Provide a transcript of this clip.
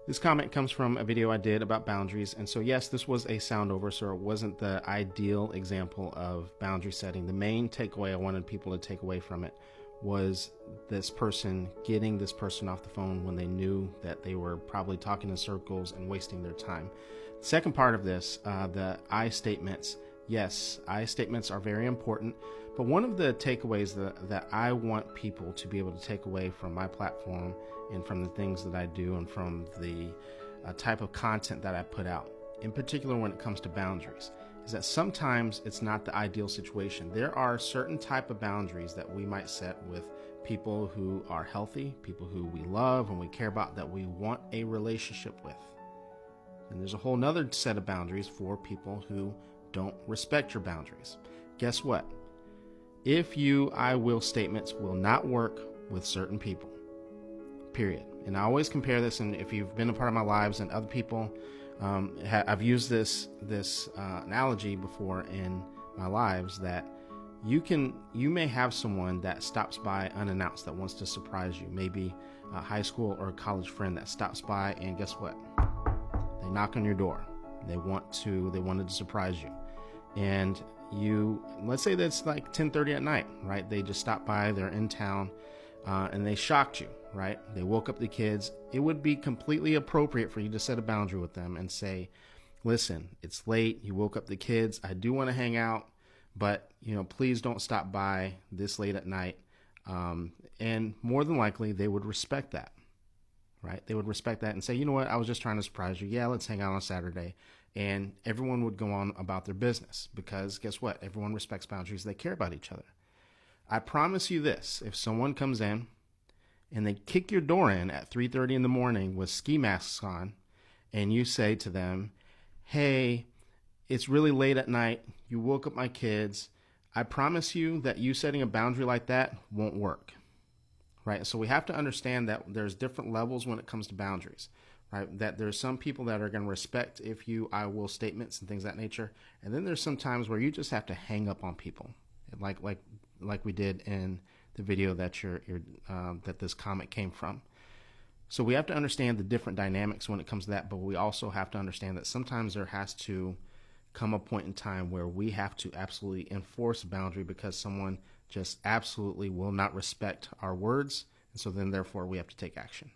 This comment comes from a video I did about boundaries, and so yes, this was a sound over, so it wasn't the ideal example of boundary setting. The main takeaway I wanted people to take away from it was this person getting this person off the phone when they knew that they were probably talking in circles and wasting their time. The second part of this, the I statements. Yes, I statements are very important, but one of the takeaways that I want people to be able to take away from my platform and from the things that I do and from the type of content that I put out, in particular when it comes to boundaries, is that sometimes it's not the ideal situation. There are certain type of boundaries that we might set with people who are healthy, people who we love and we care about, that we want a relationship with. And there's a whole nother set of boundaries for people who don't respect your boundaries. Guess what? If you I will statements will not work with certain people, period. And I always compare this, and if you've been a part of my lives and other people, I've used this analogy before in my lives, that you may have someone that stops by unannounced that wants to surprise you, maybe a high school or a college friend that stops by, and guess what? They knock on your door. They wanted to surprise you. And let's say that's like 10:30 at night, right? They just stopped by, they're in town, and they shocked you, right? They woke up the kids. It would be completely appropriate for you to set a boundary with them and say, listen, it's late, you woke up the kids, I do want to hang out, but please don't stop by this late at night. And more than likely, they would respect that, right? They would respect that and say, you know what, I was just trying to surprise you. Yeah, let's hang out on Saturday. And everyone would go on about their business, because guess what? Everyone respects boundaries. They care about each other. I promise you this, if someone comes in and they kick your door in at 3:30 in the morning with ski masks on, and you say to them, hey, it's really late at night, you woke up my kids, I promise you that you setting a boundary like that won't work, right? So we have to understand that there's different levels when it comes to boundaries. Right? That there's some people that are going to respect if you I will statements and things of that nature, and then there's some times where you just have to hang up on people, like we did in the video that that this comment came from. So we have to understand the different dynamics when it comes to that, but we also have to understand that sometimes there has to come a point in time where we have to absolutely enforce a boundary because someone just absolutely will not respect our words, and so then therefore we have to take action.